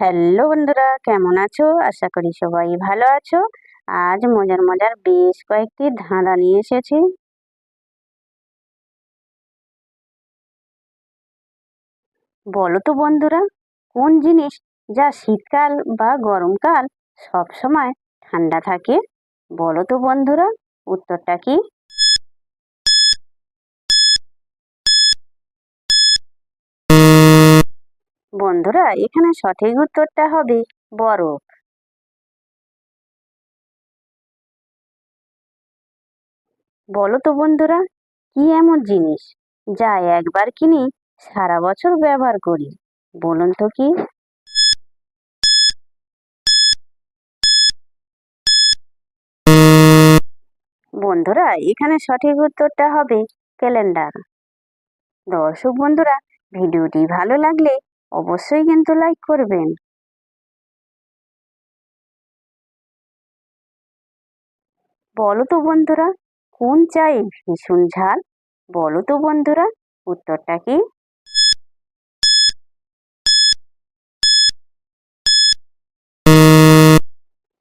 Hello বন্ধুরা, কেমন আছো? আশা করি সবাই ভালো আছো। আজ মজার মজার বেশ কয়েকটি ধাঁধা নিয়ে এসেছি। বলো তো বন্ধুরা, কোন জিনিস যা শীতকাল বা গরমকাল সব সময় ঠান্ডা থাকে? বলো তো বন্ধুরা, উত্তরটা কি? বন্ধুরা, এখানে সঠিক উত্তরটা হবে বরফ। বলো তো বন্ধুরা, কি এমন জিনিস যা একবার কিনি সারা বছর ব্যবহার করি? বলুন তো কি? বন্ধুরা, এখানে সঠিক উত্তরটা হবে ক্যালেন্ডার। দর্শক বন্ধুরা, ভিডিওটি ভালো লাগলে অবশ্যই কিন্তু লাইক করবেন। বলো তো বন্ধুরা, কোন চায়ে ভীষণ ঝাল? বলো তো বন্ধুরা, উত্তরটা কি?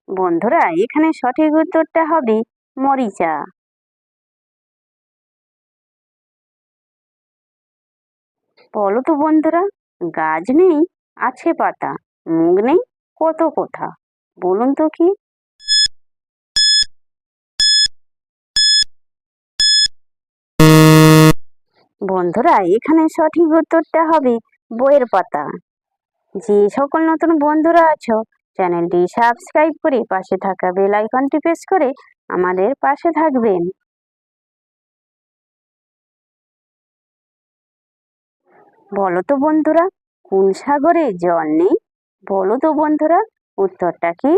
বন্ধুরা, এখানে সঠিক উত্তরটা হবে মরিচা। বলো তো বন্ধুরা, গাছ নেই, আছে পাতা, মুখ নেই, কত কথা? বলুন তো কি? বন্ধুরা, এখানে সঠিক উত্তরটা হবে বইয়ের পাতা। যে সকল নতুন বন্ধুরা আছো, চ্যানেলটি সাবস্ক্রাইব করে পাশে থাকা বেল আইকনটি প্রেস করে আমাদের পাশে থাকবেন। বলো তো বন্ধুরা, কোন সাগরে জল নেই? বলো তো বন্ধুরা, উত্তরটা কি?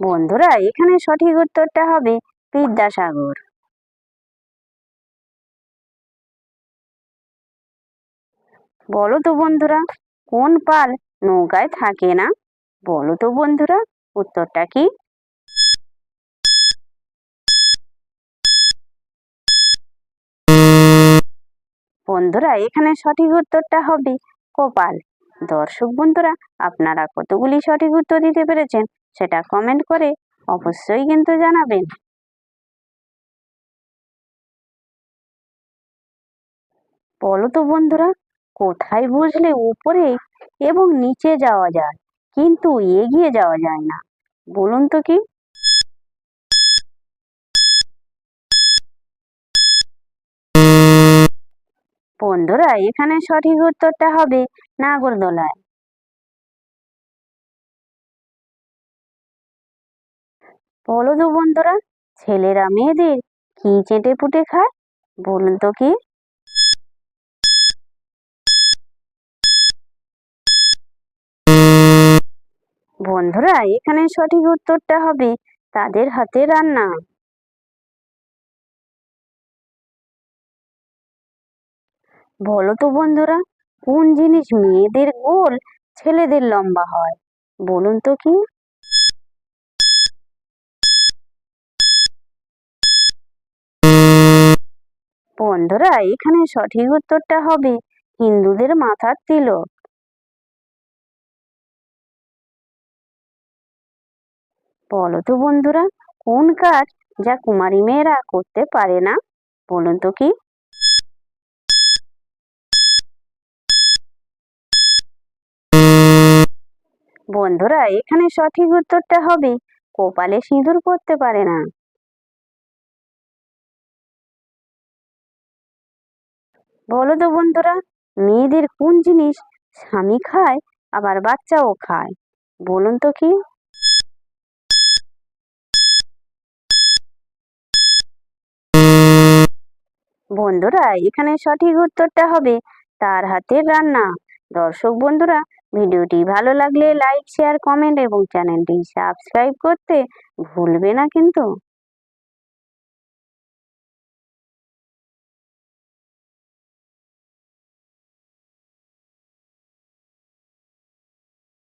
বন্ধুরা, এখানে সঠিক উত্তরটা হবে বিদ্যাসাগর। বলো তো বন্ধুরা, কোন পাল নৌকায় থাকে না? বলো তো বন্ধুরা, উত্তরটা কি? বন্ধুরা, এখানে সঠিক উত্তরটা হবে কপাল। দর্শক বন্ধুরা, আপনারা কতগুলি সঠিক উত্তর দিতে পেরেছেন সেটা কমেন্ট করে অবশ্যই কিন্তু জানাবেন। বলো তো বন্ধুরা, কোথায় বসলে উপরে এবং নিচে যাওয়া যায় কিন্তু এগিয়ে যাওয়া যায় না? বলুন তো কি? বন্ধুরা, এখানে সঠিক উত্তরটা হবে নাগরদোলায়। বলো তো বন্ধুরা, ছেলেরা মেয়েদের কি চেটে পুটে খায়? বলুন তো কি? বন্ধুরা, এখানে সঠিক উত্তরটা হবে তাদের হাতে রান্না। বলো তো বন্ধুরা, কোন জিনিস মেয়েদের গোল, ছেলেদের লম্বা হয়? বলুন তো কি? বন্ধুরা, এখানে সঠিক উত্তরটা হবে হিন্দুদের মাথার তিলক। বলো তো বন্ধুরা, কোন কাজ যা কুমারী মেয়েরা করতে পারে না? বলুন তো কি? বন্ধুরা, এখানে সঠিক উত্তরটা হবে কপালে সিঁদুর পড়তে পারে না। বলো তো বন্ধুরা, মেয়েদের কোন জিনিস স্বামী খায় আবার বাচ্চাও খায়? বলুন তো কি? বন্ধুরা, এখানে সঠিক উত্তরটা হবে তার হাতের রান্না। দর্শক বন্ধুরা, ভিডিওটি ভালো লাগলে লাইক শেয়ার কমেন্ট এবং চ্যানেলটি সাবস্ক্রাইব করতে ভুলবে না কিন্তু।